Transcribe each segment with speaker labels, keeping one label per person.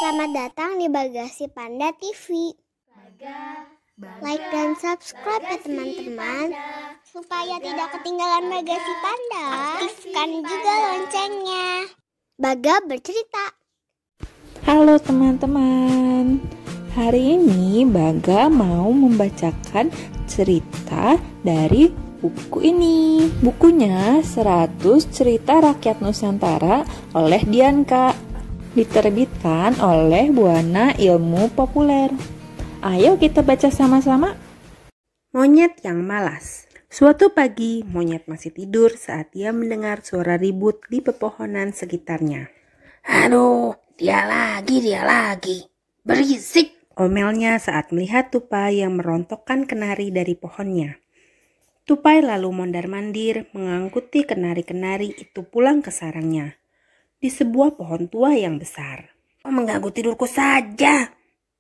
Speaker 1: Selamat datang di Bagasi Panda TV. Like dan subscribe ya teman-teman, supaya tidak ketinggalan Bagasi Panda. Aktifkan juga loncengnya. Baga bercerita.
Speaker 2: Halo teman-teman, hari ini Baga mau membacakan cerita dari buku ini. Bukunya 100 Cerita Rakyat Nusantara oleh Dianka, diterbitkan oleh Buana Ilmu Populer. Ayo kita baca sama-sama. Monyet yang malas. Suatu pagi, monyet masih tidur saat dia mendengar suara ribut di pepohonan sekitarnya.
Speaker 3: Aduh, dia lagi. Berisik,
Speaker 2: omelnya saat melihat tupai yang merontokkan kenari dari pohonnya. Tupai lalu mondar-mandir mengangkuti kenari-kenari itu pulang ke sarangnya di sebuah pohon tua yang besar.
Speaker 3: Kau mengganggu tidurku saja.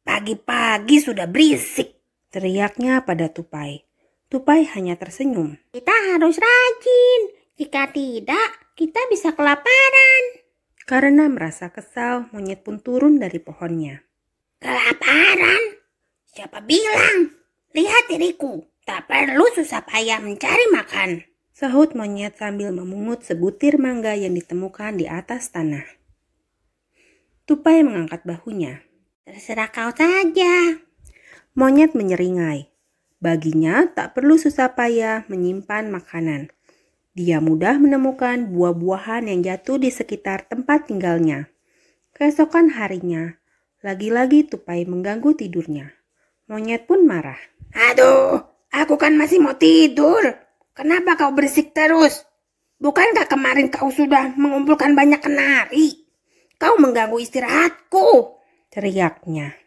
Speaker 3: Pagi-pagi sudah berisik,
Speaker 2: teriaknya pada tupai. Tupai hanya tersenyum.
Speaker 3: Kita harus rajin. Jika tidak, kita bisa kelaparan.
Speaker 2: Karena merasa kesal, monyet pun turun dari pohonnya.
Speaker 3: Kelaparan? Siapa bilang? Lihat diriku, tak perlu susah payah mencari makan,
Speaker 2: sahut monyet sambil memungut sebutir mangga yang ditemukan di atas tanah. Tupai mengangkat bahunya.
Speaker 3: Terserah kau saja.
Speaker 2: Monyet menyeringai. Baginya tak perlu susah payah menyimpan makanan. Dia mudah menemukan buah-buahan yang jatuh di sekitar tempat tinggalnya. Keesokan harinya, lagi-lagi tupai mengganggu tidurnya. Monyet pun marah.
Speaker 3: Aduh, aku kan masih mau tidur. Kenapa kau berisik terus? Bukankah kemarin kau sudah mengumpulkan banyak kenari? Kau mengganggu istirahatku,
Speaker 2: teriaknya.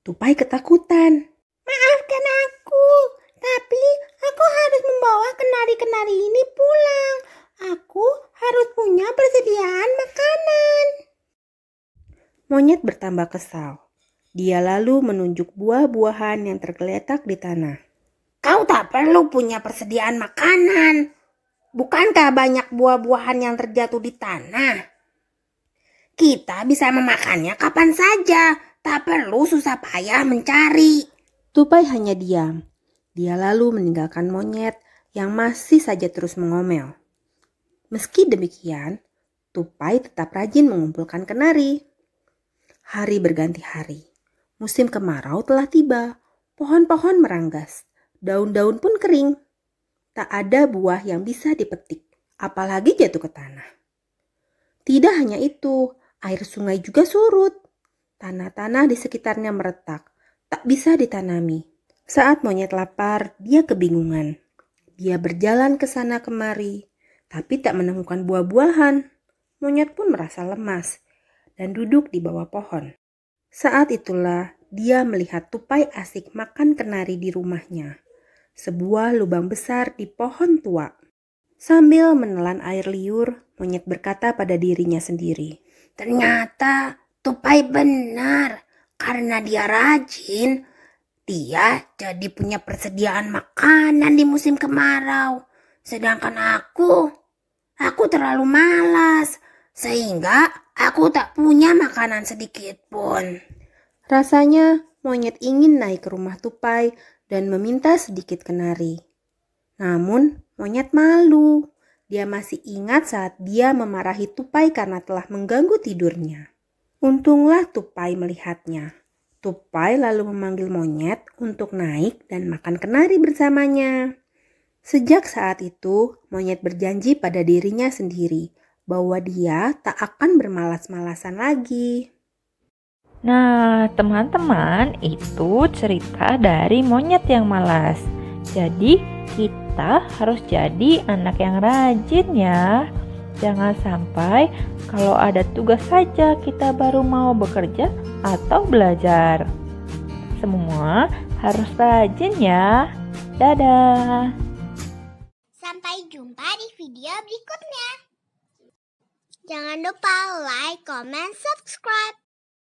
Speaker 2: Tupai ketakutan.
Speaker 3: Maafkan aku, tapi aku harus membawa kenari-kenari ini pulang. Aku harus punya persediaan makanan.
Speaker 2: Monyet bertambah kesal. Dia lalu menunjuk buah-buahan yang tergeletak di tanah.
Speaker 3: Kau tak perlu punya persediaan makanan. Bukankah banyak buah-buahan yang terjatuh di tanah? Kita bisa memakannya kapan saja. Tak perlu susah payah mencari.
Speaker 2: Tupai hanya diam. Dia lalu meninggalkan monyet yang masih saja terus mengomel. Meski demikian, tupai tetap rajin mengumpulkan kenari. Hari berganti hari. Musim kemarau telah tiba. Pohon-pohon meranggas. Daun-daun pun kering. Tak ada buah yang bisa dipetik, apalagi jatuh ke tanah. Tidak hanya itu, air sungai juga surut. Tanah-tanah di sekitarnya meretak, tak bisa ditanami. Saat monyet lapar, dia kebingungan. Dia berjalan ke sana kemari, tapi tak menemukan buah-buahan. Monyet pun merasa lemas dan duduk di bawah pohon. Saat itulah dia melihat tupai asik makan kenari di rumahnya. Sebuah lubang besar di pohon tua. Sambil menelan air liur, monyet berkata pada dirinya sendiri.
Speaker 3: Ternyata tupai benar. Karena dia rajin, dia jadi punya persediaan makanan di musim kemarau. Sedangkan aku terlalu malas. Sehingga aku tak punya makanan sedikit pun.
Speaker 2: Rasanya monyet ingin naik ke rumah tupai dan meminta sedikit kenari. Namun monyet malu. Dia masih ingat saat dia memarahi tupai karena telah mengganggu tidurnya. Untunglah tupai melihatnya. Tupai lalu memanggil monyet untuk naik dan makan kenari bersamanya. Sejak saat itu, monyet berjanji pada dirinya sendiri bahwa dia tak akan bermalas-malasan lagi.
Speaker 4: Nah, teman-teman, itu cerita dari monyet yang malas. Jadi, kita harus jadi anak yang rajin ya. Jangan sampai kalau ada tugas saja kita baru mau bekerja atau belajar. Semua harus rajin ya. Dadah.
Speaker 1: Sampai jumpa di video berikutnya. Jangan lupa like, comment, subscribe.